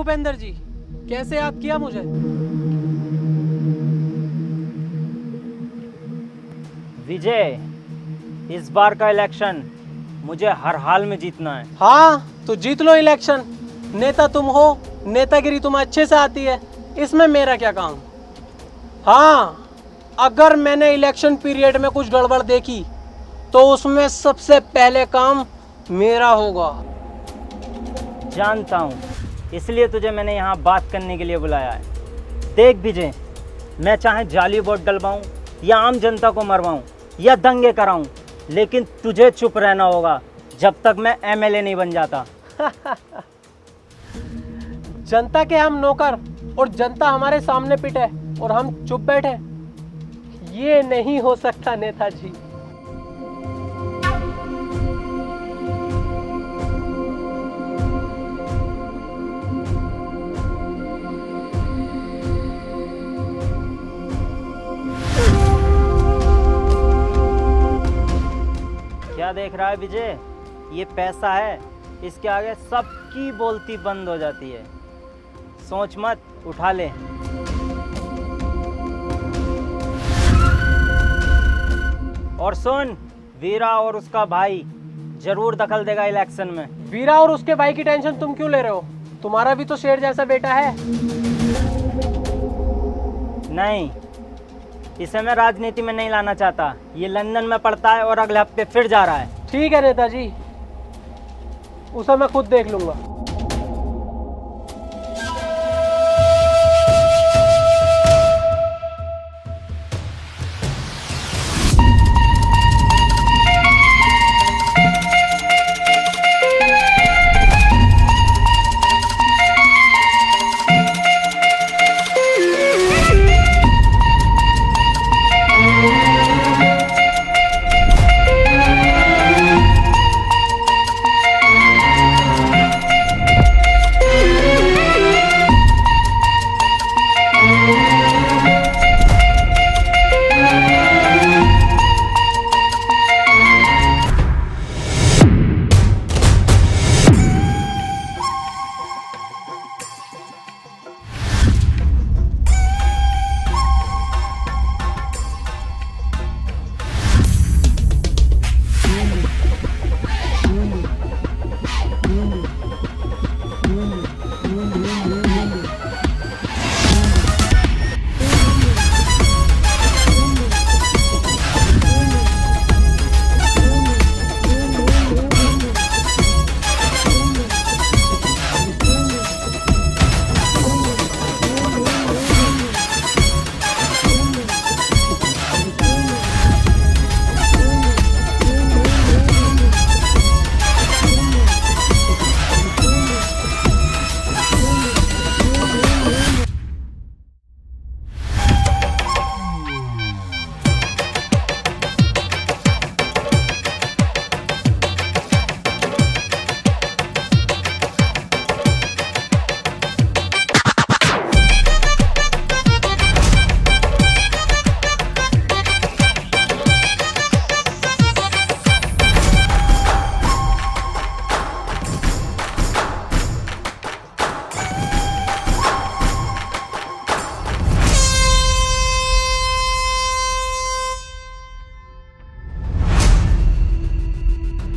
भूपेंद्र जी, कैसे याद किया मुझे? विजय, इस बार का इलेक्शन मुझे हर हाल में जीतना है। हाँ तो जीत लो इलेक्शन। नेता तुम हो, नेतागिरी तुम्हें अच्छे से आती है, इसमें मेरा क्या काम। हाँ, अगर मैंने इलेक्शन पीरियड में कुछ गड़बड़ देखी तो उसमें सबसे पहले काम मेरा होगा। जानता हूँ, इसलिए तुझे मैंने यहाँ बात करने के लिए बुलाया है। देख विजय, मैं चाहे जाली वोट डलवाऊँ या आम जनता को मरवाऊँ या दंगे कराऊँ, लेकिन तुझे चुप रहना होगा जब तक मैं एमएलए नहीं बन जाता। जनता के हम नौकर और जनता हमारे सामने पिटे और हम चुप बैठे, ये नहीं हो सकता नेताजी। क्या देख रहा है विजय? ये पैसा है, इसके आगे सबकी बोलती बंद हो जाती है। सोच मत, उठा ले। और सुन, वीरा और उसका भाई जरूर दखल देगा इलेक्शन में। वीरा और उसके भाई की टेंशन तुम क्यों ले रहे हो? तुम्हारा भी तो शेर जैसा बेटा है। नहीं, इसे मैं राजनीति में नहीं लाना चाहता। ये लंदन में पढ़ता है और अगले हफ्ते फिर जा रहा है। ठीक है नेताजी, उसे मैं खुद देख लूंगा।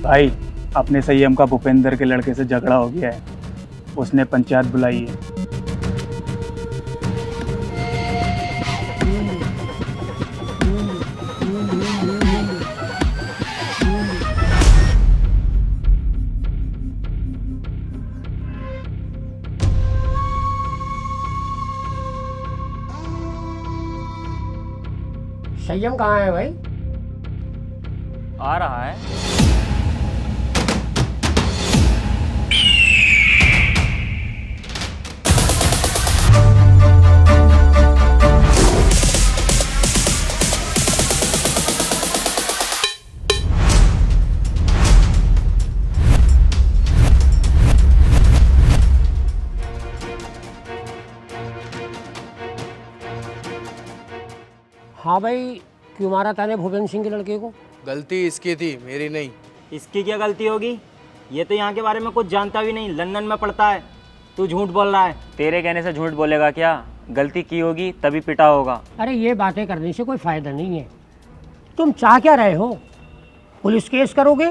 भाई, अपने संयम का भूपेंद्र के लड़के से झगड़ा हो गया है। उसने पंचायत बुलाई है। संयम कहाँ है भाई? आ रहा है। हाँ भाई, क्यों मारा ताने भूपेंद्र सिंह के लड़के को? गलती इसकी थी, मेरी नहीं। इसकी क्या गलती होगी? ये तो यहाँ के बारे में कुछ जानता भी नहीं, लंदन में पढ़ता है। तू झूठ बोल रहा है। तेरे कहने से झूठ बोलेगा क्या? गलती की होगी तभी पिटा होगा। अरे ये बातें करने से कोई फायदा नहीं है। तुम चाह क्या रहे हो? पुलिस केस करोगे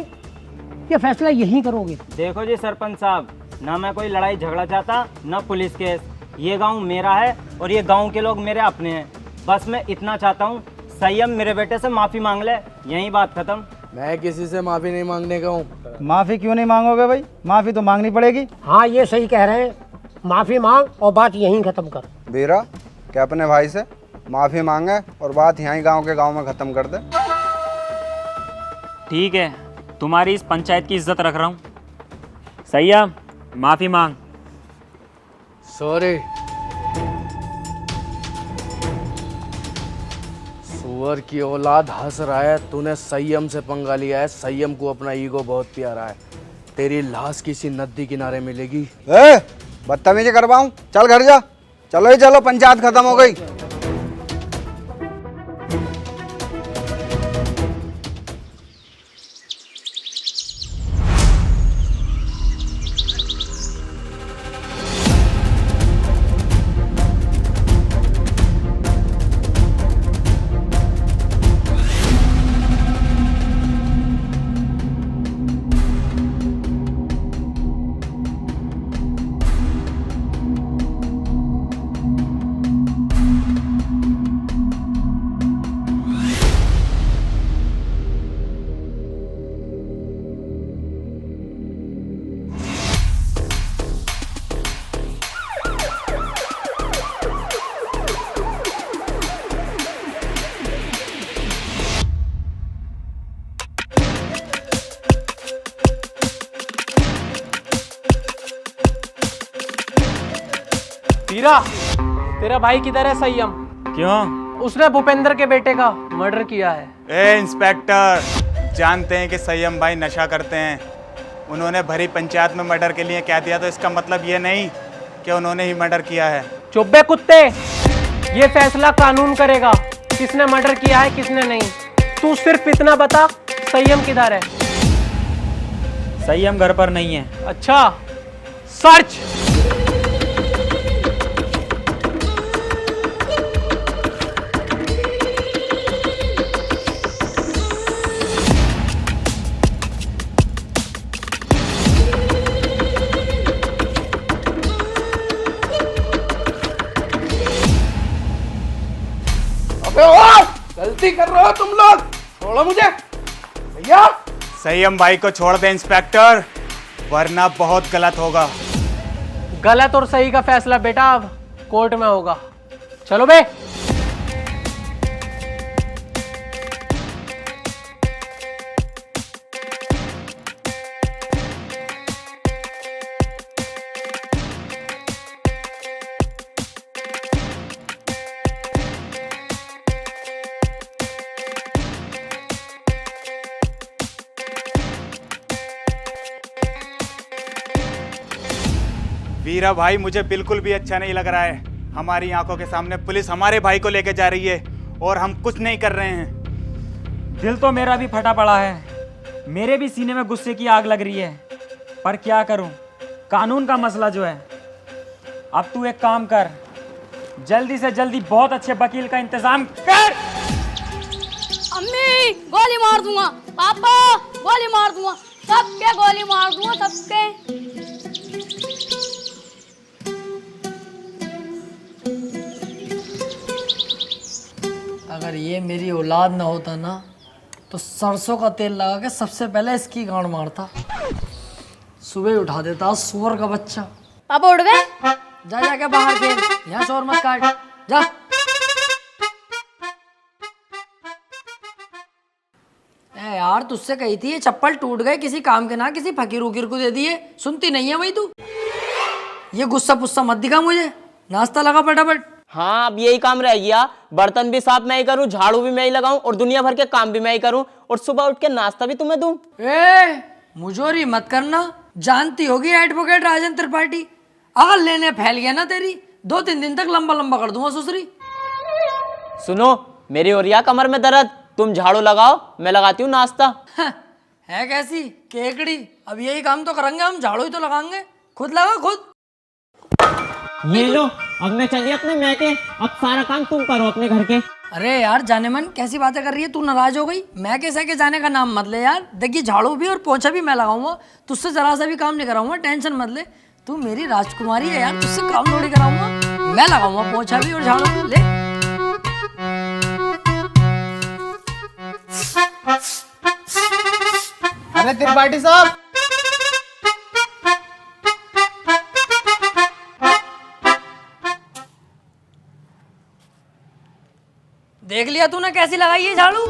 या फैसला यहीं करोगे? देखो जी सरपंच साहब, ना मैं कोई लड़ाई झगड़ा चाहता ना पुलिस केस। ये गांव मेरा है और ये गांव के लोग मेरे अपने हैं। बस मैं इतना चाहता हूँ संयम मेरे बेटे से माफ़ी मांग ले, यही बात खत्म। मैं किसी से माफी नहीं मांगने का हूँ। माफ़ी क्यों नहीं मांगोगे भाई? माफ़ी तो मांगनी पड़ेगी। हाँ ये सही कह रहे हैं, माफ़ी मांग और बात यहीं ख़त्म कर। वीरा, क्या अपने भाई से माफ़ी मांगे और बात यहीं गांव के गांव में ख़त्म कर दे। ठीक है, तुम्हारी इस पंचायत की इज्जत रख रहा हूँ। सैयम, माफ़ी मांग। सॉरी। सुअर की औलाद हंस रहा है, तूने संयम से पंगा लिया है। संयम को अपना ईगो बहुत प्यारा है। तेरी लाश किसी नदी किनारे मिलेगी। ए, बदतमीजी करवाऊं? चल घर जा। चलो ही चलो, पंचायत खत्म हो गई। वीरा, तेरा भाई किधर है संयम? क्यों? उसने भूपेंद्र के बेटे का मर्डर किया है। ए इंस्पेक्टर, जानते हैं कि संयम भाई नशा करते हैं। उन्होंने भरी पंचायत में मर्डर के लिए कह दिया तो इसका मतलब ये नहीं कि उन्होंने ही मर्डर किया है। चुप बे कुत्ते, ये फैसला कानून करेगा किसने मर्डर किया है किसने नहीं। तू सिर्फ इतना बता, संयम किधर है? सैयम घर पर नहीं है। अच्छा, सर्च। गलती कर रहे हो तुम लोग, छोड़ो मुझे भैया। संयम भाई को छोड़ दे इंस्पेक्टर, वरना बहुत गलत होगा। गलत और सही का फैसला बेटा अब कोर्ट में होगा। चलो बे। वीरा भाई, मुझे बिल्कुल भी अच्छा नहीं लग रहा है। हमारी आंखों के सामने पुलिस हमारे भाई को लेके जा रही है और हम कुछ नहीं कर रहे हैं। दिल तो मेरा भी फटा पड़ा है, मेरे भी सीने में गुस्से की आग लग रही है, पर क्या करूं, कानून का मसला जो है। अब तू एक काम कर, जल्दी से जल्दी बहुत अच्छे वकील का इंतजाम कर। अम्मी, गोली मार दूंगा। पापा, गोली मार दूंगा। सबके गोली मार दूंगा, सबके। अगर ये मेरी औलाद ना होता ना तो सरसों का तेल लगा के सबसे पहले इसकी गांड मारता। सुबह उठा देता सुअर का बच्चा। पापा उठ गए? जा जाके बाहर खेल, यहाँ शोर मत काट, जा। ए यार, तुझसे कही थी ये चप्पल टूट गए, किसी काम के ना किसी फकीर उकीर को दे दिए, सुनती नहीं है भाई तू। ये गुस्सा पुस्सा मत दिखा मुझे, नाश्ता लगा फटाफट। हाँ, अब यही काम रह गया। बर्तन भी साफ मैं ही करूँ, झाड़ू भी मैं ही लगाऊं और दुनिया भर के काम भी मैं ही करूं और सुबह उठ के नाश्ता भी तुम्हें दूं। ए, मुझोरी मत करना, जानती होगी एडवोकेट राजन त्रिपाठी। अगर लेने फैल गया ना तेरी, 2-3 दिन तक लंबा लंबा कर दूंगा सुसरी। सुनो, मेरी हो रही है कमर में दर्द, तुम झाड़ू लगाओ, मैं लगाती हूँ नाश्ता। है कैसी केकड़ी? अब यही काम तो करेंगे हम, झाड़ू ही तो लगाएंगे। खुद लगा खुद। ये लो, अब मैं चलिए अपने मैके, अब सारा काम तुम करो अपने घर के। अरे यार जाने मन कैसी बातें कर रही है तू, नाराज हो गई? मैं कैसे के जाने का नाम मत ले यार। देखिए झाड़ू भी और पोछा भी मैं लगाऊंगा, तुझसे जरा सा भी काम नहीं कराऊंगा, टेंशन मत ले। तू मेरी राजकुमारी है यार, तुझसे काम थोड़ी कराऊंगा। मैं लगाऊंगा पोछा भी और झाड़ू भी। ले अरे त्रिपाठी साहब, देख लिया तूने कैसी लगाई है झाड़ू?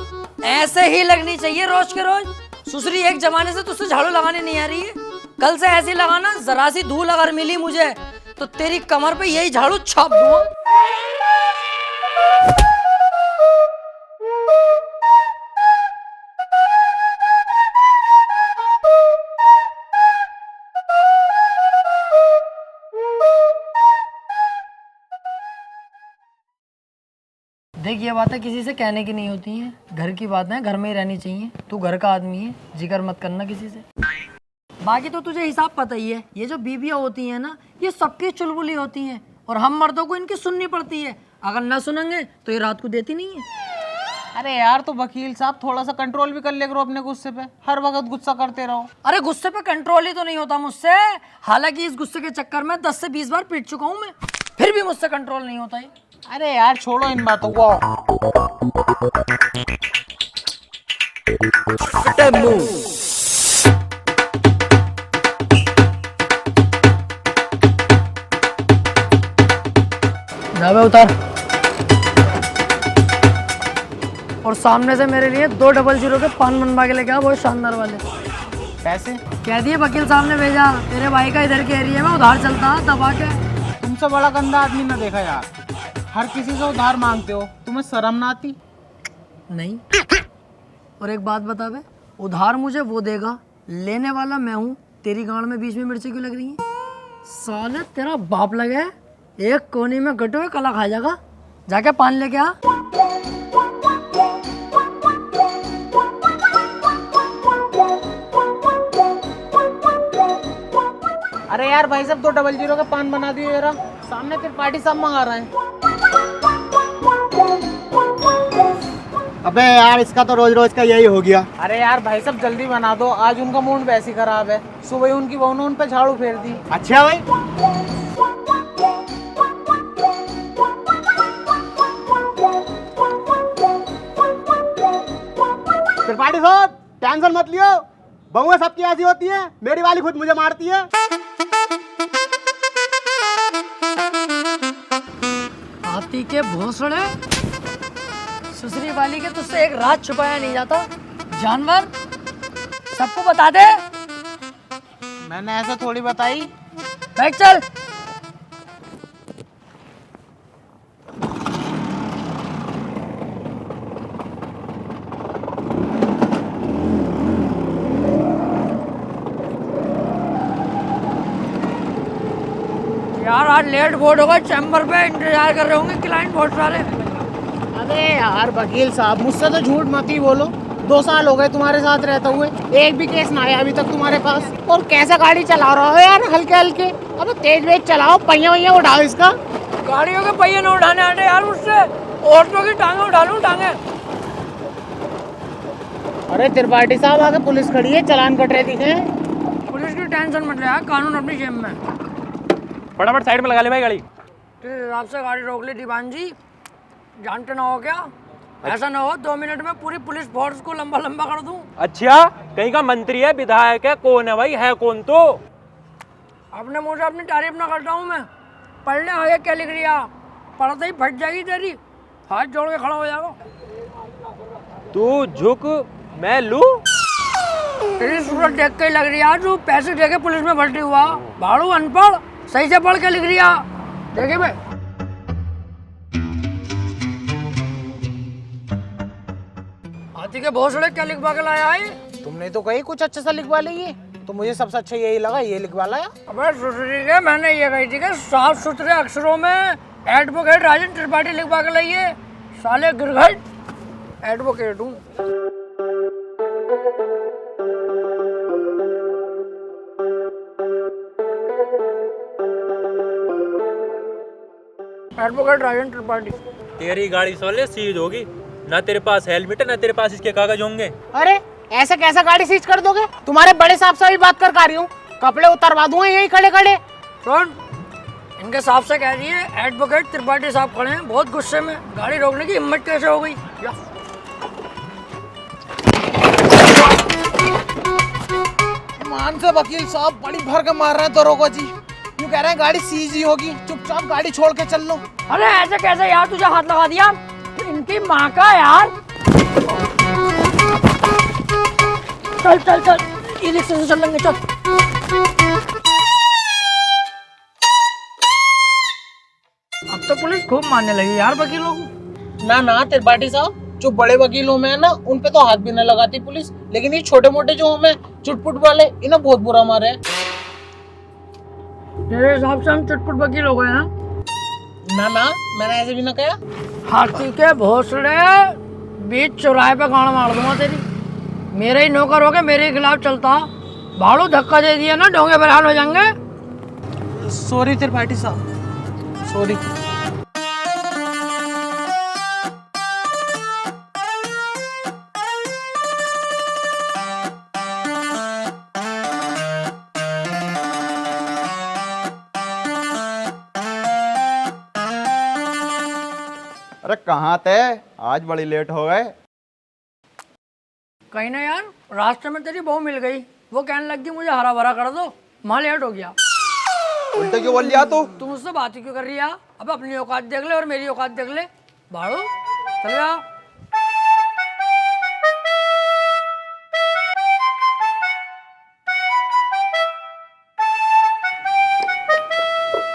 ऐसे ही लगनी चाहिए रोज के रोज। सुसरी एक जमाने से तुझसे झाड़ू लगाने नहीं आ रही है, कल से ऐसी लगाना। जरा सी धूल अगर मिली मुझे तो तेरी कमर पे यही झाड़ू छाप दूंगा। देख ये बातें किसी से कहने की नहीं होती हैं, घर की बातें घर में ही रहनी चाहिए। तू घर का आदमी है, जिक्र मत करना किसी से। बाकी तो तुझे हिसाब पता ही है, ये जो बीबियाँ होती हैं ना, ये सबकी चुलबुली होती हैं और हम मर्दों को इनकी सुननी पड़ती है। अगर ना सुनेंगे तो ये रात को देती नहीं है। अरे यार तो वकील साहब थोड़ा सा कंट्रोल भी कर ले करो अपने गुस्से पे, हर वक्त गुस्सा करते रहो। अरे गुस्से पे कंट्रोल ही तो नहीं होता मुझसे। हालांकि इस गुस्से के चक्कर में 10 से 20 बार पीट चुका हूँ मैं, फिर भी मुझसे कंट्रोल नहीं होता है। अरे यार छोड़ो इन बातों को। जावे उतार, और सामने से मेरे लिए 200 के पान बनवा के लेके आ, बहुत शानदार वाले। पैसे कह दिए वकील साहब ने भेजा, तेरे भाई का इधर के एरिया में उधार चलता दबा के। तुमसे बड़ा गंदा आदमी ना देखा यार, हर किसी से उधार मांगते हो, तुम्हें शर्म ना आती? नहीं। और एक बात बता बे, उधार मुझे वो देगा, लेने वाला मैं हूँ। तेरी गांड में बीच में मिर्ची क्यों लग रही है? साले तेरा बाप लगे है, एक कोने में गटे हुए कला खा जाएगा। जाके पान लेके आ। अरे यार भाई साहब 200 का पान बना दियो जरा, सामने त्रिपाठी साहब मंगा रहे हैं। अबे यार इसका तो रोज रोज का यही हो गया। अरे यार भाई साहब जल्दी बना दो, आज उनका मूड वैसे ही खराब है। सुबह ही उनकी बहू ने उन पे झाड़ू फेर दी। अच्छा भाई, त्रिपाठी साहब टेंशन मत लियो, बहुएं सबकी ऐसी होती है, मेरी वाली खुद मुझे मारती है। हाथी के भोसड़े, सुसरी वाली के तुझसे एक रात छुपाया नहीं जाता। जानवर सबको बता दे। मैंने ऐसा थोड़ी बताई। बैठ चल। यार आज लेट बोर्ड होगा, चैम्बर पे इंतजार कर रहे होंगे क्लाइंट बहुत सारे। अबे यार वकील साहब मुझसे तो झूठ मत ही बोलो, 2 साल हो गए तुम्हारे साथ रहते हुए, एक भी केस ना आया अभी तक तुम्हारे पास। और कैसा गाड़ी चला रहा हो यार, हल्के हल्के। अबे तेज वेज चलाओ, पहिया वहिया उठाओ इसका। गाड़ियों के पहिए न उठाने आते यार मुझसे, औरतों की टांगे उठा लूं टांगे। अरे त्रिपाठी साहब आगे पुलिस खड़ी है, चालान कट रहे दिखे। पुलिस की टेंशन मत ले यार, कानून अपनी जेब में। फटाफट साइड में लगा ले भाई गाड़ी। तेरे हिसाब से गाड़ी रोक ली दीवान जी, जानते ना हो क्या? ऐसा ना हो 2 मिनट में पूरी पुलिस फोर्स को लंबा लंबा कर दूं। अच्छा कहीं का मंत्री है, विधायक है, कौन है भाई, है कौन? तो अपने मुंह से अपनी तारीफ ना करता हूँ मैं। पढ़ने आगे क्या लिख रही है, पढ़ते ही फट जाएगी तेरी, हाथ जोड़ के खड़ा हो जाएगा। तू झुक मैं लूं। तेरी सूरत देख के ही लग रही है तू पैसे दे के पुलिस में भर्ती हुआ। भाड़ू अनपढ़, सही से पढ़ के लिख रही है। देखिए भाई हाथी के भोसड़े क्या लिखवा के लाया है? तुमने तो कही कुछ अच्छा सा लिखवा लीजिए, तो मुझे सबसे अच्छा यही लगा, ये लिखवा लाया। अबे सुसरी के मैंने ये कही थी कि साफ सुथरे अक्षरों में एडवोकेट राजन त्रिपाठी लिखवा के लाइए। साले गिरघट एडवोकेट हूँ। एडवोकेट राजेंद्र त्रिपाठी। तेरी गाड़ी साले सीज होगी, ना तेरे पास हेलमेट है ना तेरे पास इसके कागज होंगे। अरे ऐसे कैसे गाड़ी सीज कर दोगे? तुम्हारे बड़े साहब से भी बात कर रही हूँ, कपड़े उतरवा दूंगा यही खड़े खड़े। सुन, इनके साहब से कह दिए एडवोकेट त्रिपाठी साहब खड़े हैं, बहुत गुस्से में, गाड़ी रोकने की हिम्मत कैसे हो गई? मान से वकील साहब बड़ी भर के मार रहे हैं दरोगा जी, यूँ कह रहे हैं गाड़ी सीज ही होगी, चुपचाप गाड़ी छोड़ के चल लो। अरे ऐसे कैसे यार, तुझे हाथ लगा दिया? इनकी माँ का यार। चल चल चल, ई रिक्शे से चल लेंगे, चल। अब तो पुलिस खूब मारने लगी यार वकीलों को। ना त्रिपाठी साहब, जो बड़े वकीलों में है ना उन पे तो हाथ भी न लगाती पुलिस, लेकिन ये छोटे मोटे जो हमें चुटपुट वाले इन्हें बहुत बुरा मारे हैं। तेरे हिसाब से हम चुटपुट वकील हो गए ना? ना मैंने ऐसे भी ना कहा। हाथी के भोसले बीच चौराहे पे गाड़ मार दूंगा तेरी। मेरे ही नौकर हो गए, मेरे ही खिलाफ चलता, भाड़ू धक्का दे दिया ना, ढोंगे बरहाल हो जाएंगे। सॉरी त्रिपाठी साहब, सॉरी। अरे कहाँ थे? आज बड़ी लेट हो गए। कहीं ना यार, रास्ते में तेरी बहू मिल गई, वो कहने लगी मुझे हरा भरा कर दो, वहाँ लेट हो गया। उल्टे क्यों बोल लिया तू? तुम मुझसे बात ही क्यों कर रही है? अब अपनी औकात देख ले और मेरी औकात देख ले। भाड़ू चल जा।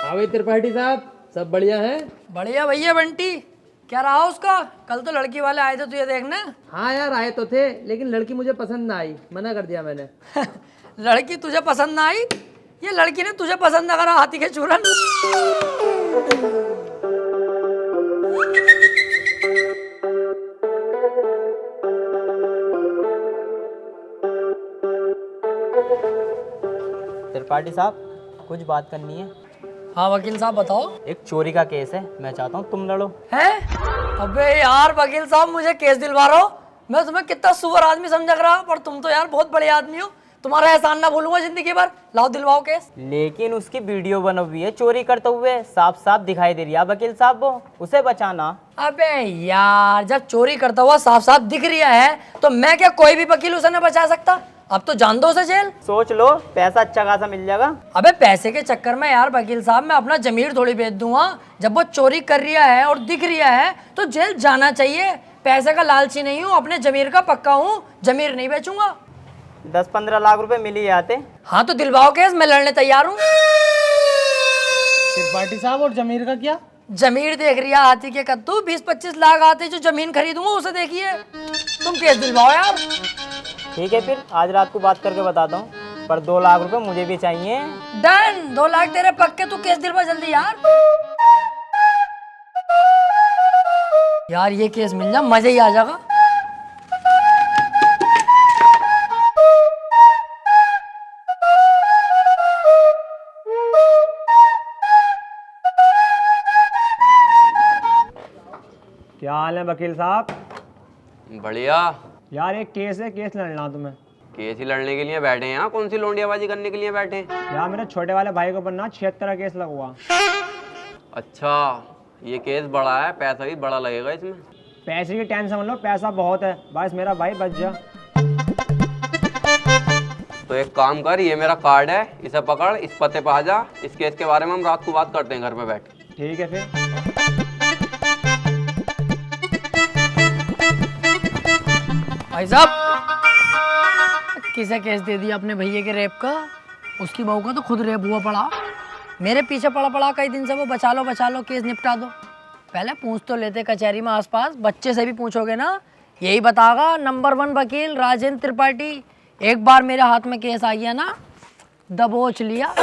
हाँ त्रिपाठी साहब, सब बढ़िया है? बढ़िया भैया बंटी, क्या रहा उसका? कल तो लड़की वाले आए थे तुझे देखने। हाँ यार आए तो थे, लेकिन लड़की मुझे पसंद ना आई, मना कर दिया मैंने। लड़की तुझे पसंद ना आई? ये लड़की ने तुझे पसंद ना करा, हाथी के चूरन। त्रिपाठी साहब कुछ बात करनी है। हाँ वकील साहब बताओ। एक चोरी का केस है, मैं चाहता हूँ तुम लड़ो। है? अबे यार वकील साहब, मुझे केस दिलवा रहे हो? मैं तुम्हें कितना सुअर आदमी समझ रहा, पर तुम तो यार बहुत बड़े आदमी हो, तुम्हारा एहसान ना भूलूंगा जिंदगी भर। लाओ दिलवाओ केस। लेकिन उसकी वीडियो बनी हुई है चोरी करते हुए, साफ साफ दिखाई दे रही है वकील साहब, वो उसे बचाना। अबे यार, जब चोरी करता हुआ साफ साफ दिख रहा है तो मैं क्या कोई भी वकील उसे न बचा सकता? अब तो जान दो उसे जेल। सोच लो, पैसा अच्छा खासा मिल जाएगा। अबे पैसे के चक्कर में यार वकील साहब मैं अपना जमीर थोड़ी बेच दूंगा। जब वो चोरी कर रहा है और दिख रहा है तो जेल जाना चाहिए। पैसे का लालची नहीं हूँ, अपने जमीर का पक्का हूँ, जमीर नहीं बेचूंगा। 10-15 लाख रुपए मिल ही जाते। हाँ तो दिलवाओ केस, मैं लड़ने तैयार हूँ। त्रिपाठी साहब और जमीर का क्या? जमीर देख रही है हाथी के कद्दू, 20-25 लाख आते जो जमीन खरीदूंगा उसे देखिए। तुम केस दिलवाओ यार। ठीक है फिर आज रात को बात करके बताता हूँ, पर 2 लाख रुपए मुझे भी चाहिए। डन, 2 लाख तेरे पक्के, तू केस दिलवा जल्दी यार। यार ये केस मिल जा, मजा ही आ जाएगा। क्या हाल है वकील साहब? बढ़िया यार एक केस है, केस लड़ना तुम्हें। केस ही लड़ने के लिए बैठे हैं यहाँ? कौन सी लोंडियाबाजी करने के लिए बैठे हैं? यार मेरे छोटे वाले भाई के ऊपर ना 76 का केस लगा हुआ। अच्छा, ये केस बड़ा है, पैसा भी बड़ा लगेगा इसमें। पैसे की टेंशन मत लो, पैसा बहुत है, बस मेरा भाई बच जा। तो एक काम कर, ये मेरा कार्ड है, इसे पकड़, इस पते पे आ जा। इस केस के बारे में हम रात को बात करते हैं घर पे बैठ। ठीक है फिर। भाई साहब, किसे केस दे दिया अपने भैया के रेप का? उसकी बहू का तो खुद रेप हुआ पड़ा, मेरे पीछे पड़ा पड़ा कई दिन से वो। बचा लो केस निपटा दो। पहले पूछ तो लेते कचहरी में आसपास, बच्चे से भी पूछोगे ना यही बतागा नंबर 1 वकील राजेंद्र त्रिपाठी। एक बार मेरे हाथ में केस आ गया ना, दबोच लिया।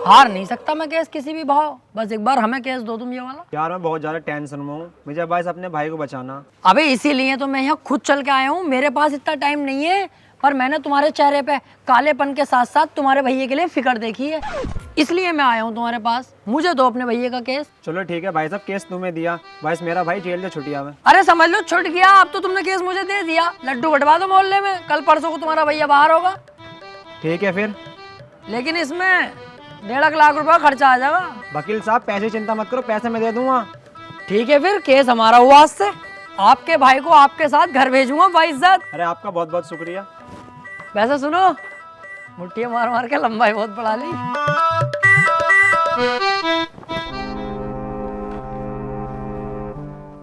हार नहीं सकता मैं केस किसी भी भाव, बस एक बार हमें केस दो तुम ये वाला। यार मैं बहुत ज़्यादा टेंशन में हूँ, मुझे बस अपने भाई को बचाना। अबे इसीलिए तो मैं यहाँ खुद चल के आया हूँ, मेरे पास इतना टाइम नहीं है, पर मैंने तुम्हारे चेहरे पे कालेपन के साथ साथ तुम्हारे भैया के लिए फिक्र देखी है, इसलिए मैं आया हूँ तुम्हारे पास। मुझे दो अपने भैया का केस। चलो ठीक है भाई साहब, केस तुम्हें दिया, बस मेरा भाई जेल से छुट्टिया में। अरे समझ लो छुट गया, अब तो तुमने केस मुझे दे दिया, लड्डू बंटवा दो मोहल्ले में, कल परसों को तुम्हारा भैया बाहर होगा। ठीक है फिर, लेकिन इसमें 1.5 लाख रुपया खर्चा आ जाएगा। वकील साहब पैसे चिंता मत करो, पैसे मैं दे दूंगा। ठीक है फिर, केस हमारा हुआ आज से, आपके भाई को आपके साथ घर भेजूंगा बाइज्जत। अरे आपका बहुत बहुत शुक्रिया। वैसे सुनो, मुट्ठी मार मार के लंबाई बहुत बढ़ा ली।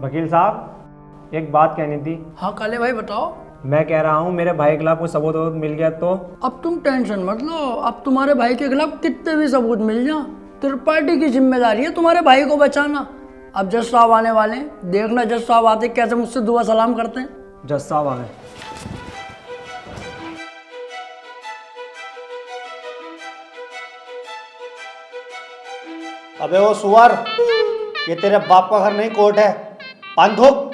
वकील साहब एक बात कहनी थी। हाँ काले भाई बताओ। मैं कह रहा हूँ मेरे भाई के खिलाफ कोई सबूत मिल गया तो? अब तुम टेंशन मत लो, अब तुम्हारे भाई के खिलाफ कितने भी सबूत मिल जाए, त्रिपाठी की जिम्मेदारी है तुम्हारे भाई को बचाना। अब जज साहब आने वाले हैं, देखना जज साहब आते कैसे मुझसे दुआ सलाम करते हैं। जज साहब आ गए। अबे वो सुअर, ये तेरे बाप का घर नहीं कोर्ट है, पान थूक।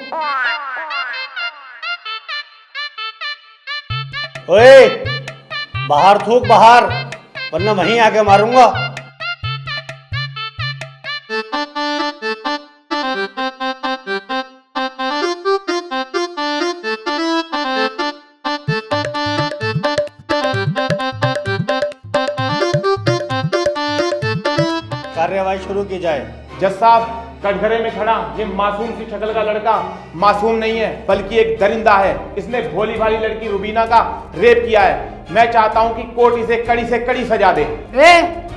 ओए बाहर थूक बाहर, वरना वहीं आके मारूंगा। कार्यवाही शुरू की जाए। जज साहब, कटघरे में खड़ा ये मासूम सी शक्ल का लड़का मासूम नहीं है, बल्कि एक दरिंदा है। इसने भोली भाली लड़की रुबीना का रेप किया है। मैं चाहता हूं कि कोर्ट इसे कड़ी से कड़ी सजा दे।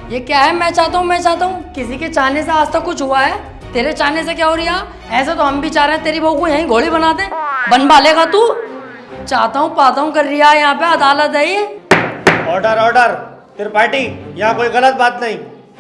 ये क्या है मैं चाहता हूँ? किसी के चाहने से आज तक कुछ हुआ है? तेरे चाहने से क्या हो रहा? ऐसे तो हम भी चाह रहे हैं तेरी बहू को यहीं घोड़ी बना दे, बनवा लेगा तू? चाहता हूँ पाता हूँ कर रहा है, यहाँ पे अदालत है ये। ऑर्डर ऑर्डर, त्रिपाठी यहाँ कोई गलत बात नहीं।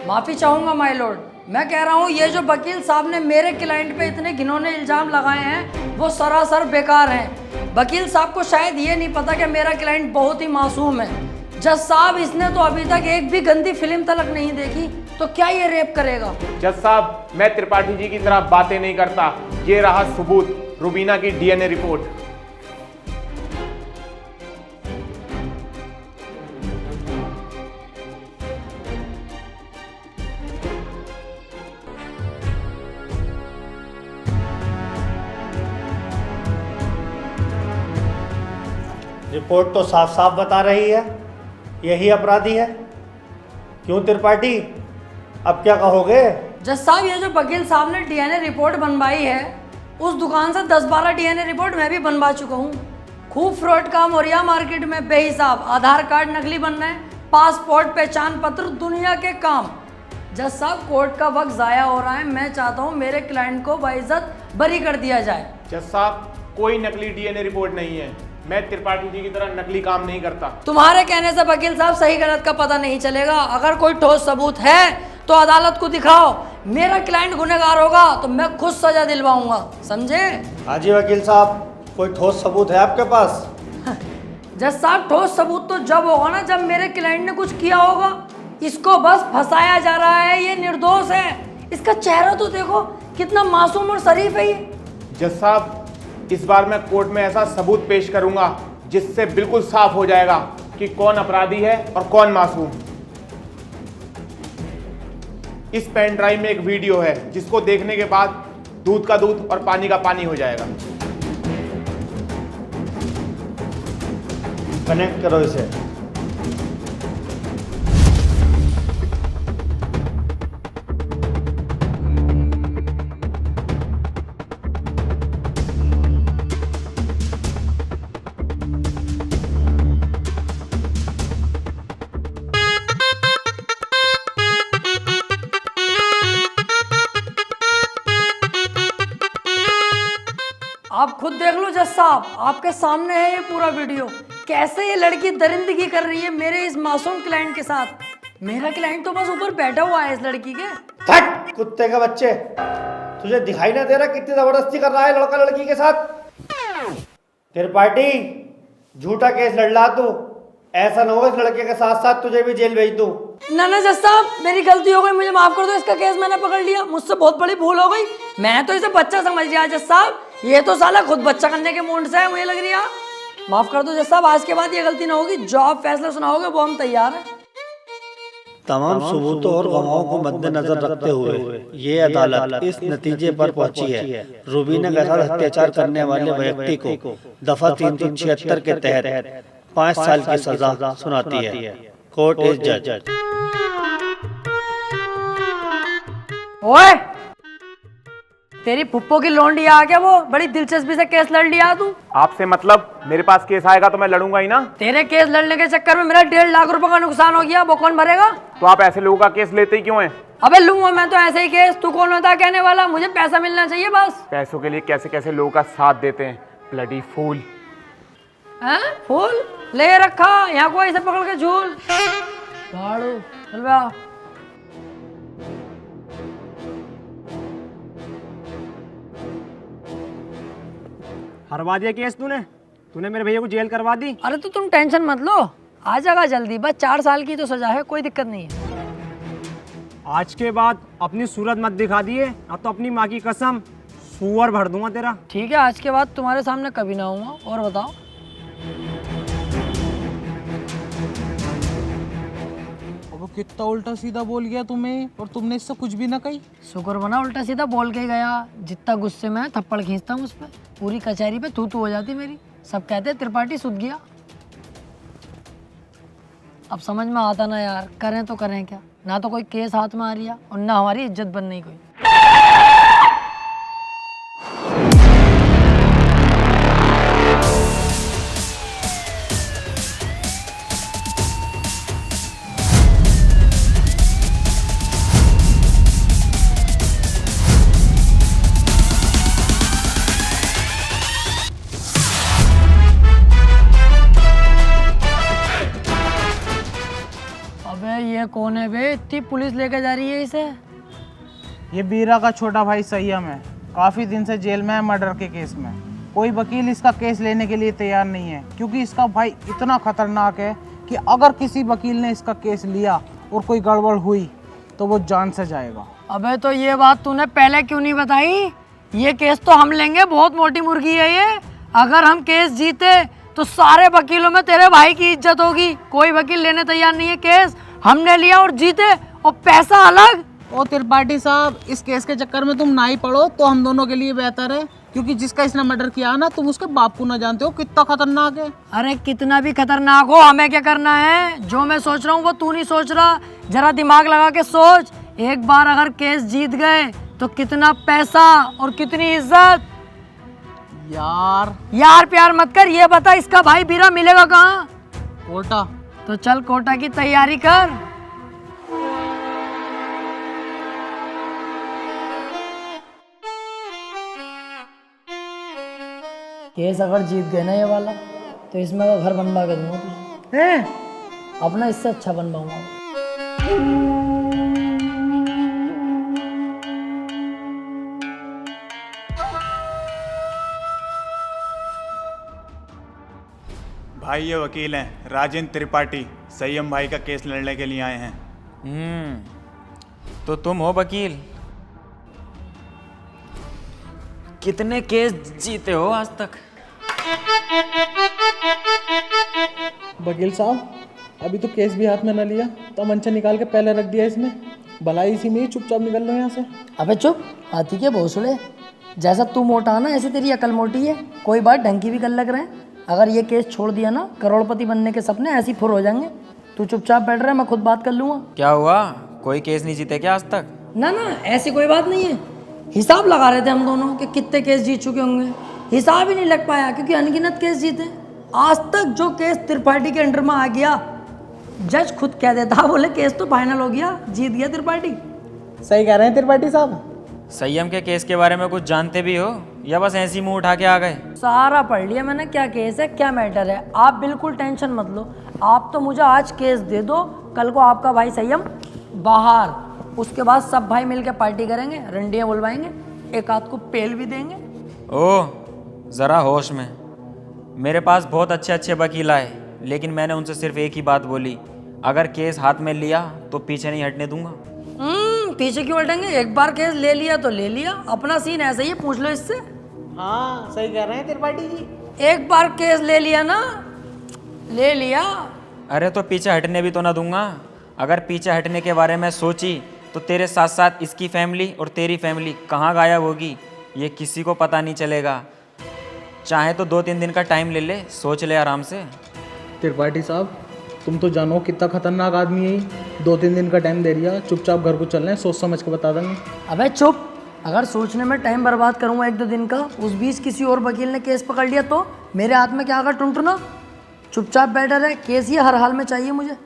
माफी चाहूंगा माय लॉर्ड, मैं कह रहा हूँ ये जो वकील साहब ने मेरे क्लाइंट पे इतने घिनौने इल्जाम लगाए हैं वो सरासर बेकार हैं। वकील साहब को शायद ये नहीं पता कि मेरा क्लाइंट बहुत ही मासूम है। जज साहब, इसने तो अभी तक एक भी गंदी फिल्म तलक नहीं देखी, तो क्या ये रेप करेगा? जज साहब, मैं त्रिपाठी जी की तरह बातें नहीं करता। ये रहा सबूत, रुबीना की डीएनए रिपोर्ट। रिपोर्ट तो साफ साफ बता रही है यही अपराधी है। क्यों त्रिपाठी, अब क्या कहोगे? जज साहब, ये जो वकील साहब ने डीएनए रिपोर्ट बनवाई है, उस दुकान से 10-12 डीएनए रिपोर्ट मैं भी बनवा चुका हूँ। खूब फ्रॉड काम हो रहा मार्केट में बेहिसाब, आधार कार्ड नकली बन रहे हैं, पासपोर्ट पहचान पत्र दुनिया के काम। जज साहब, कोर्ट का वक्त जाया हो रहा है, मैं चाहता हूँ मेरे क्लाइंट को बाइज्जत बरी कर दिया जाए। जज साहब, कोई नकली डीएनए रिपोर्ट नहीं है। मैं त्रिपाठी जी की तरह नकली काम नहीं करता। तुम्हारे कहने से वकील साहब सही गलत का पता नहीं चलेगा। अगर कोई ठोस सबूत है तो अदालत को दिखाओ। मेरा क्लाइंट गुनहगार होगा तो मैं खुद सजा दिलवाऊंगा, समझे? हाँ जी वकील साहब, कोई ठोस सबूत है आपके पास? जज साहब, ठोस सबूत तो जब होगा ना जब मेरे क्लाइंट ने कुछ किया होगा। इसको बस फंसाया जा रहा है, ये निर्दोष है। इसका चेहरा तो देखो, कितना मासूम और शरीफ है ये। जज साहब, इस बार मैं कोर्ट में ऐसा सबूत पेश करूंगा जिससे बिल्कुल साफ हो जाएगा कि कौन अपराधी है और कौन मासूम। इस पेन ड्राइव में एक वीडियो है जिसको देखने के बाद दूध का दूध और पानी का पानी हो जाएगा। कनेक्ट करो इसे। आप खुद देख लो जज साहब, आपके सामने है ये पूरा वीडियो। कैसे ये लड़की दरिंदगी कर रही है मेरे इस मासूम क्लाइंट के साथ। मेरा क्लाइंट तो बस ऊपर बैठा हुआ है इस लड़की के। हट कुत्ते के बच्चे, तुझे दिखाई ना दे रहा कितनी जबरदस्ती कर रहा है लड़का लड़की के साथ? त्रिपाठी, झूठा केस लड़ रहा तू। ऐसा ना हो इस लड़के के साथ साथ तुझे भी जेल भेज दूं। ना ना जज साहब, मेरी गलती हो गई, मुझे माफ कर दो। इसका केस मैंने पकड़ लिया, मुझसे बहुत बड़ी भूल हो गई। मैं तो इसे बच्चा समझ लिया जज साहब, ये तो साला खुद बच्चा करने के मूड से है, मुझे लग रही है। माफ कर दो जज साहब, आज के बाद ये गलती ना होगी। जो आप फैसला सुनाओगे वो हम तैयार हैं। तमाम सबूतों और गवाहों को मद्देनजर रखते हुए ये अदालत इस नतीजे पर पहुंची है, रुबीना के साथ अत्याचार करने वाले व्यक्ति को दफा 376 के तहत 5 साल की सजा सुनाती है। कोर्ट इज जज। ओए, तेरी फुप्पो की लौंडी आ गया, वो बड़ी दिलचस्पी से केस लड़ लिया तू। आपसे मतलब? मेरे पास केस आएगा तो मैं लड़ूंगा ही ना। तेरे केस लड़ने के चक्कर में मेरा 1.5 लाख रुपए का नुकसान हो गया, वो कौन भरेगा? तो आप ऐसे लोगों का केस लेते ही क्यों हैं? अबे लूंगा मैं तो ऐसे ही केस, तू कौन होता कहने वाला? मुझे पैसा मिलना चाहिए बस। पैसों के लिए कैसे कैसे लोगों का साथ देते हैं, ब्लडी फूल। हैं? फूल ले रखा यहाँ को, ऐसे पकड़ के झूल झाड़ू चल बे। हरवा दिया केस तूने मेरे भैया को जेल करवा दी। अरे तो तुम टेंशन मत लो, आ जाएगा जल्दी, बस 4 साल की तो सजा है, कोई दिक्कत नहीं है। आज के बाद अपनी सूरत मत दिखा दिए, अब तो अपनी माँ की कसम सुअर भर दूंगा तेरा। ठीक है, आज के बाद तुम्हारे सामने कभी ना आऊंगा। और बताओ? वो कितना उल्टा सीधा बोल गया तुम्हें, और तुमने इससे कुछ भी ना कही। शुक्र बना उल्टा सीधा बोल के गया, जितना गुस्से में थप्पड़ खींचता हूँ उस पर, पूरी कचहरी पे तू हो जाती मेरी। सब कहते त्रिपाठी सुध गया। अब समझ में आता ना यार, करें तो करें क्या, ना तो कोई केस हाथ में आ रही है और ना हमारी इज्जत बन रही कोई। ये कौन है बे, इतनी पुलिस लेके जा रही है इसे? ये बीरा का छोटा भाई संयम है, काफी दिन से जेल में है मर्डर के केस में। कोई वकील इसका केस लेने के लिए तैयार नहीं है, क्योंकि इसका भाई इतना खतरनाक है कि अगर किसी वकील ने इसका केस लिया और कोई गड़बड़ हुई तो वो जान से जाएगा। अबे तो ये बात तूने पहले क्यों नहीं बताई? ये केस तो हम लेंगे, बहुत मोटी मुर्गी है ये। अगर हम केस जीते तो सारे वकीलों में तेरे भाई की इज्जत होगी। कोई वकील लेने तैयार नहीं है केस, हमने लिया और जीते, और पैसा अलग। ओ त्रिपाठी साहब, इस केस के चक्कर में तुम ना ही पड़ो तो हम दोनों के लिए बेहतर है, क्योंकि जिसका इसने मर्डर किया ना, तुम उसके बाप को ना जानते हो कितना खतरनाक है। अरे कितना भी खतरनाक हो, हमें क्या करना है? जो मैं सोच रहा हूँ वो तू नहीं सोच रहा, जरा दिमाग लगा के सोच। एक बार अगर केस जीत गए तो कितना पैसा और कितनी इज्जत। यार प्यार मत कर, ये बता इसका भाई बीरा मिलेगा कहाँ? कोटा। तो चल कोटा की तैयारी कर। केस अगर जीत गए ना ये वाला, तो इसमें वो घर बनवा के दूंगा तुझे। अपना इससे अच्छा बनवाऊंगा। भाई ये वकील हैं राजेंद्र त्रिपाठी, संयम भाई का केस लड़ने के लिए आए हैं। तो तुम हो वकील? कितने केस जीते हो आज तक? वकील साहब, अभी तो केस भी हाथ में न लिया, तो मंचा निकाल के पहले रख दिया इसने। भलाई इसी में ही चुपचाप निकल लो यहाँ से। अबे चुप, हाथी के भोसड़े। जैसा तू मोटा है ना, ऐसी तेरी अकल मोटी है। कोई बात ढंग की भी कर लग रहे हैं। अगर ये केस छोड़ दिया ना, करोड़पति बनने के सपने ऐसी फुर हो जाएंगे। तू चुपचाप बैठ रहा है, मैं खुद बात कर लूंगा। क्या हुआ, कोई केस नहीं जीते क्या आज तक? ना ना, ऐसी कोई बात नहीं है। हिसाब लगा रहे थे हम दोनों कि कितने केस जीत चुके होंगे। हिसाब ही नहीं लग पाया, क्योंकि अनगिनत केस जीते। आज तक जो केस त्रिपाठी के अंडर में आ गया, जज खुद कह देता, बोले केस तो फाइनल हो गया, जीत गया त्रिपाठी। सही कह रहे हैं त्रिपाठी साहब। संयम के केस के बारे में कुछ जानते भी हो या बस ऐसी मुंह उठा के आ गए? सारा पढ़ लिया मैंने, क्या केस है क्या मैटर है। आप बिल्कुल टेंशन मत लो, आप तो मुझे आज केस दे दो, कल को आपका भाई संयम बाहर, उसके बाद सब भाई मिलकर पार्टी करेंगे, रंडियाँ बुलवाएंगे, एक आध को पेल भी देंगे। ओह, ज़रा होश में। मेरे पास बहुत अच्छे अच्छे वकील आए, लेकिन मैंने उनसे सिर्फ एक ही बात बोली, अगर केस हाथ में लिया तो पीछे नहीं हटने दूंगा। पीछे क्यों हटेंगे? एक बार केस ले लिया तो ले लिया, अपना सीन ऐसा ही है, पूछ लो इससे। हाँ सही कह रहे हैं त्रिपाठी जी। एक बार केस ले लिया ना, ले लिया। अरे तो पीछे हटने भी तो ना दूंगा। अगर पीछे हटने के बारे में सोची तो तेरे साथ साथ इसकी फैमिली और तेरी फैमिली कहाँ गायब होगी ये किसी को पता नहीं चलेगा। चाहे तो 2-3 दिन का टाइम ले ले, सोच ले आराम से। त्रिपाठी साहब तुम तो जानो कितना खतरनाक आदमी है ये। 2-3 दिन का टाइम दे दिया, चुपचाप घर को चल रहे हैं, सोच समझ के बता देंगे। अबे चुप, अगर सोचने में टाइम बर्बाद करूंगा 1-2 दिन का, उस बीच किसी और वकील ने केस पकड़ लिया तो मेरे हाथ में क्या आगा टुनटुना। चुपचाप बैठा रहे, केस ये हर हाल में चाहिए मुझे।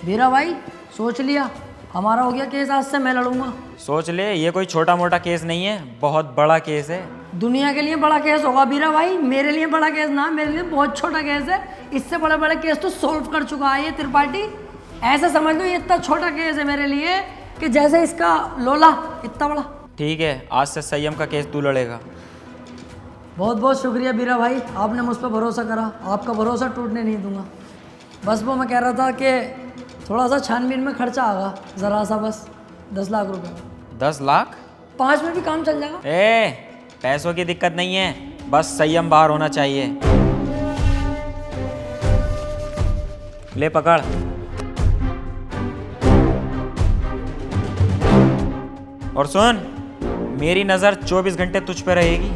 बीरा भाई सोच लिया, हमारा हो गया केस, आज से मैं लड़ूंगा। सोच ले, ये कोई छोटा मोटा केस नहीं है, बहुत बड़ा केस है। दुनिया के लिए बड़ा केस होगा बीरा भाई, मेरे लिए बड़ा केस ना, मेरे लिए बहुत छोटा केस है। इससे बड़े बड़े केस तो सॉल्व कर चुका है ये त्रिपाठी। ऐसे समझ लो ये इतना छोटा केस है मेरे लिए कि जैसे इसका लोला इतना बड़ा। ठीक है, आज से संयम का केस तू लड़ेगा। बहुत बहुत शुक्रिया बीरा भाई, आपने मुझ पर भरोसा करा, आपका भरोसा टूटने नहीं दूंगा। बस वो मैं कह रहा था कि थोड़ा सा छानबीन में खर्चा आगा, ज़रा सा, बस 10 लाख रुपए। 10 लाख? 5 में भी काम चल जाएगा। पैसों की दिक्कत नहीं है, बस संयम बाहर होना चाहिए। ले पकड़। और सुन, मेरी नजर 24 घंटे तुझ पे रहेगी।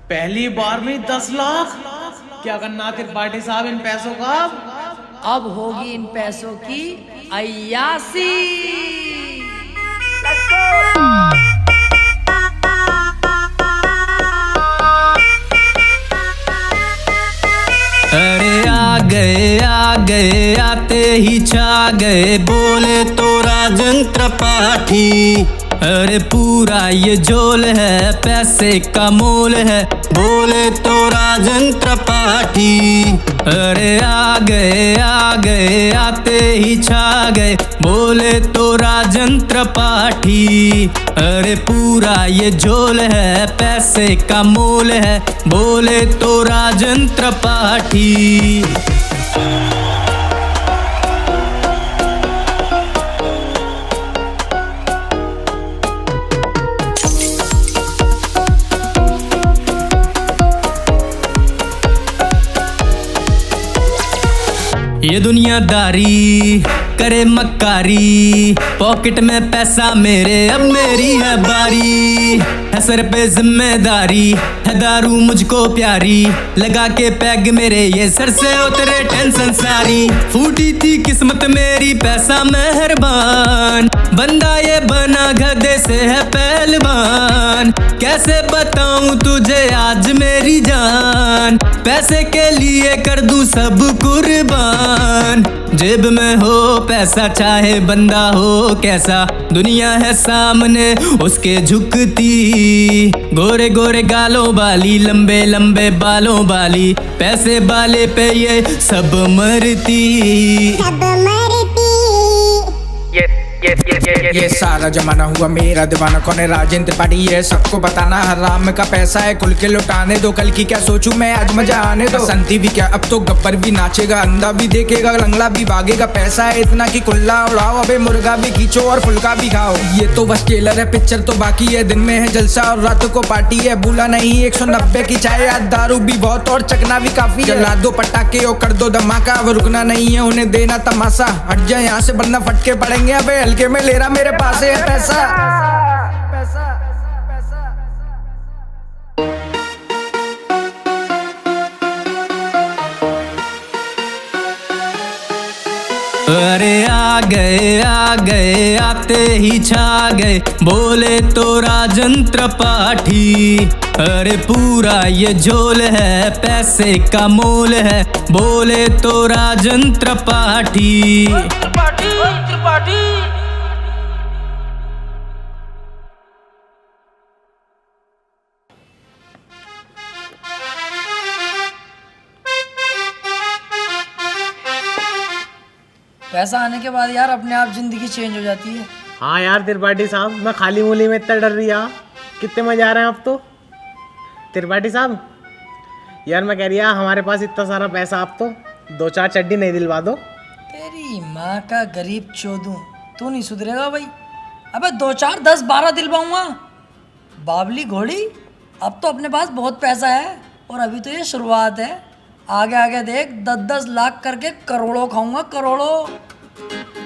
पहली बार में 10 लाख? क्या करना त्रिपाठी साहब इन पैसों का? अब होगी इन पैसों की अय्यासी। अरे आ गए आते ही छा गए, बोले तो राजन त्रिपाठी। अरे पूरा ये झोल है, पैसे का मोल है, बोले तो राजन त्रिपाठी। अरे आ गए आते ही छा गए, बोले तो राजन त्रिपाठी। अरे पूरा ये झोल है, पैसे का मोल है, बोले तो राजन त्रिपाठी। ये दुनियादारी करे मक्कारी, पॉकेट में पैसा मेरे, अब मेरी है बारी। है सर पे जिम्मेदारी, है दारू मुझको प्यारी, लगा के पैग मेरे ये सर से उतरे टेंशन सारी। फूटी थी किस्मत मेरी, पैसा मेहरबान, बंदा ये बना गधे से है पहलवान। कैसे बताऊं तुझे आज मेरी जान, पैसे के लिए कर दूं सब कुर्बान। जेब में हो पैसा, चाहे बंदा हो कैसा, दुनिया है सामने उसके झुकती। गोरे गोरे गालों वाली, लंबे लंबे बालों वाली, पैसे वाले पे ये सब मरती। ये सारा जमाना हुआ मेरा दीवाना, कौन है राजन त्रिपाठी ये सबको बताना। हराम का पैसा है खुल के लुटाने दो, कल की क्या सोचूं मैं आज मजा आने दो। संती भी क्या अब तो गब्बर भी नाचेगा, अंधा भी देखेगा, लंगड़ा भी भागेगा। पैसा है इतना कि कुल्ला उड़ाओ, अबे मुर्गा भी खींचो और फुल्का भी खाओ। ये तो बस ट्रेलर है, पिक्चर तो बाकी है। दिन में है जलसा और रात को पार्टी है, भूला नहीं 190 की चाय, याद दारू भी बहुत और चकना भी काफी है। जला दो पटाखे और कर दो धमाका, अब रुकना नहीं है उन्हें देना तमाशा। हट जाए यहाँ से वरना फटके पड़ेंगे, अबे हल्के में ले रहा मेरे पास है पैसा। अरे आ गए आते ही छा गए, बोले तो राजन त्रिपाठी। अरे पूरा ये झोल है, पैसे का मोल है, बोले तो राजन त्रिपाठी। पैसा आने के बाद यार अपने आप जिंदगी चेंज हो जाती है। हाँ यार त्रिपाठी साहब, मैं खाली मूली में इतना डर रही, कितने मजा आ रहे हैं अब तो। त्रिपाठी साहब यार मैं कह रही हमारे पास इतना सारा पैसा, आप तो 2-4 चड्डी नहीं दिलवा दो। तेरी माँ का गरीब चोदू, तू नहीं सुधरेगा भाई। अबे 2-4, 10, 12 दिलवाऊंगा। बाबली घोड़ी, अब तो अपने पास बहुत पैसा है और अभी तो ये शुरुआत है। आगे आगे देख 10-10 लाख करके करोड़ों खाऊंगा, करोड़ों।